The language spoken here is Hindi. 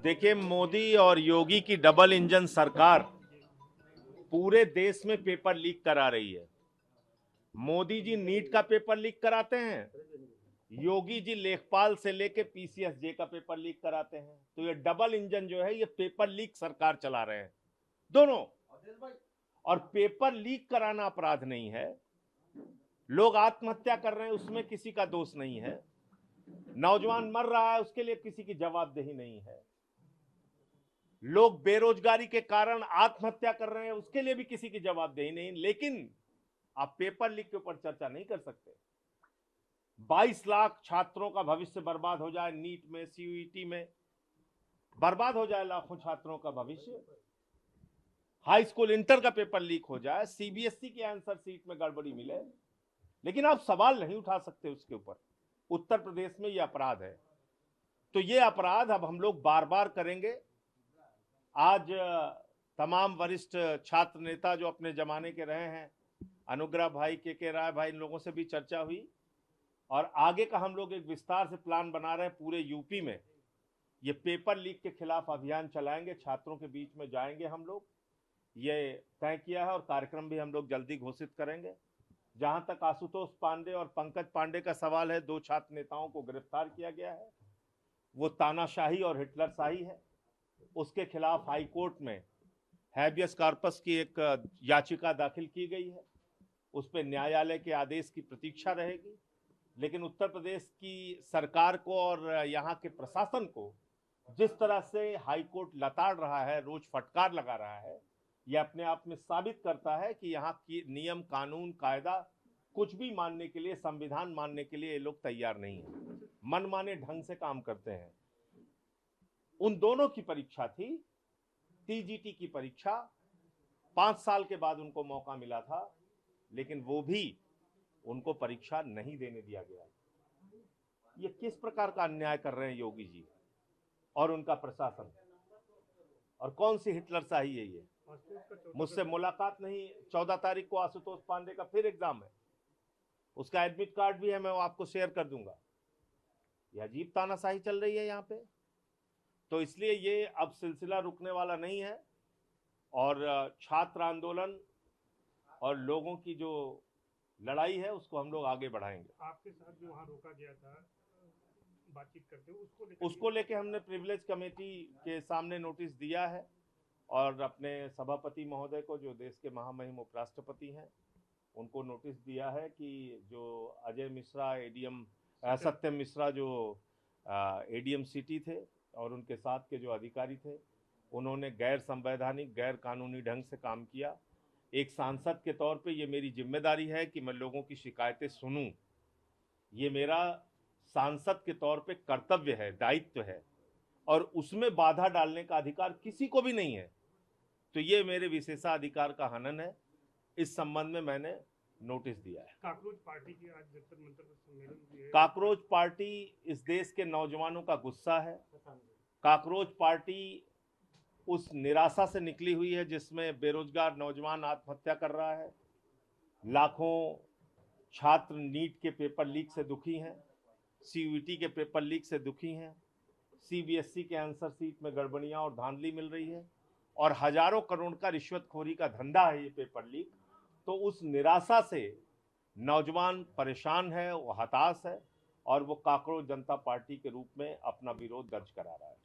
देखिए, मोदी और योगी की डबल इंजन सरकार पूरे देश में पेपर लीक करा रही है। मोदी जी नीट का पेपर लीक कराते हैं, योगी जी लेखपाल से लेके पीसीएसजे का पेपर लीक कराते हैं। तो ये डबल इंजन जो है, ये पेपर लीक सरकार चला रहे हैं दोनों। और पेपर लीक कराना अपराध नहीं है, लोग आत्महत्या कर रहे हैं उसमें किसी का दोष नहीं है, नौजवान मर रहा है उसके लिए किसी की जवाबदेही नहीं है, लोग बेरोजगारी के कारण आत्महत्या कर रहे हैं उसके लिए भी किसी की जवाबदेही नहीं। लेकिन आप पेपर लीक के ऊपर चर्चा नहीं कर सकते। 22 लाख छात्रों का भविष्य बर्बाद हो जाए, नीट में, सीयूईटी में बर्बाद हो जाए लाखों छात्रों का भविष्य, हाई स्कूल इंटर का पेपर लीक हो जाए, सीबीएसई की आंसर सीट में गड़बड़ी मिले, लेकिन आप सवाल नहीं उठा सकते उसके ऊपर। उत्तर प्रदेश में यह अपराध है। तो ये अपराध अब हम लोग बार बार करेंगे। आज तमाम वरिष्ठ छात्र नेता जो अपने जमाने के रहे हैं, अनुग्रह भाई, के राय भाई, इन लोगों से भी चर्चा हुई और आगे का हम लोग एक विस्तार से प्लान बना रहे हैं। पूरे यूपी में ये पेपर लीक के खिलाफ अभियान चलाएंगे, छात्रों के बीच में जाएंगे हम लोग, ये तय किया है और कार्यक्रम भी हम लोग जल्दी घोषित करेंगे। जहां तक आशुतोष पांडे और पंकज पांडे का सवाल है, 2 छात्र नेताओं को गिरफ्तार किया गया है, वो तानाशाही और हिटलरशाही है। उसके खिलाफ हाई कोर्ट में हैबियस कॉर्पस की एक याचिका दाखिल की गई है, उस पर न्यायालय के आदेश की प्रतीक्षा रहेगी। लेकिन उत्तर प्रदेश की सरकार को और यहाँ के प्रशासन को जिस तरह से हाई कोर्ट लताड़ रहा है, रोज फटकार लगा रहा है, यह अपने आप में साबित करता है कि यहाँ की नियम, कानून, कायदा कुछ भी मानने के लिए, संविधान मानने के लिए ये लोग तैयार नहीं है, मनमाने ढंग से काम करते हैं। उन दोनों की परीक्षा थी, टीजीटी की परीक्षा, 5 साल के बाद उनको मौका मिला था, लेकिन वो भी उनको परीक्षा नहीं देने दिया गया। ये किस प्रकार का अन्याय कर रहे हैं योगी जी और उनका प्रशासन, और कौन सी हिटलरशाही है ये? मुझसे मुलाकात नहीं, 14 तारीख को आशुतोष पांडे का फिर एग्जाम है, उसका एडमिट कार्ड भी है, मैं वो आपको शेयर कर दूंगा। ये अजीब तानाशाही चल रही है यहाँ पे। तो इसलिए ये अब सिलसिला रुकने वाला नहीं है और छात्र आंदोलन और लोगों की जो लड़ाई है उसको हम लोग आगे बढ़ाएंगे। आपके साथ जो वहाँ रोका गया था बातचीत करते हुए, उसको लेके हमने प्रिविलेज कमेटी के सामने नोटिस दिया है और अपने सभापति महोदय को, जो देश के महामहिम उपराष्ट्रपति हैं, उनको नोटिस दिया है कि जो अजय मिश्रा एडीएम, सत्यम मिश्रा जो एडीएम सिटी थे और उनके साथ के जो अधिकारी थे, उन्होंने गैर संवैधानिक, गैर कानूनी ढंग से काम किया। एक सांसद के तौर पे ये मेरी जिम्मेदारी है कि मैं लोगों की शिकायतें सुनूं, ये मेरा सांसद के तौर पे कर्तव्य है, दायित्व है, और उसमें बाधा डालने का अधिकार किसी को भी नहीं है। तो ये मेरे विशेषाधिकार का हनन है। इस संबंध में मैंने नोटिस दिया है। काकरोच पार्टी की आज जंतर मंतर पर सम्मेलन भी है। काकरोच पार्टी इस देश के नौजवानों का गुस्सा है। काकरोच पार्टी उस निराशा से निकली हुई है जिसमें बेरोजगार नौजवान आत्महत्या कर रहा है, लाखों छात्र नीट के पेपर लीक से दुखी हैं, सीयूईटी के पेपर लीक से दुखी हैं, सीबीएसई के आंसर सीट में गड़बड़ियां और धांधली मिल रही है और हजारों करोड़ का रिश्वतखोरी का धंधा है ये पेपर लीक। तो उस निराशा से नौजवान परेशान है, वो हताश है और वो काकरोच जनता पार्टी के रूप में अपना विरोध दर्ज करा रहा है।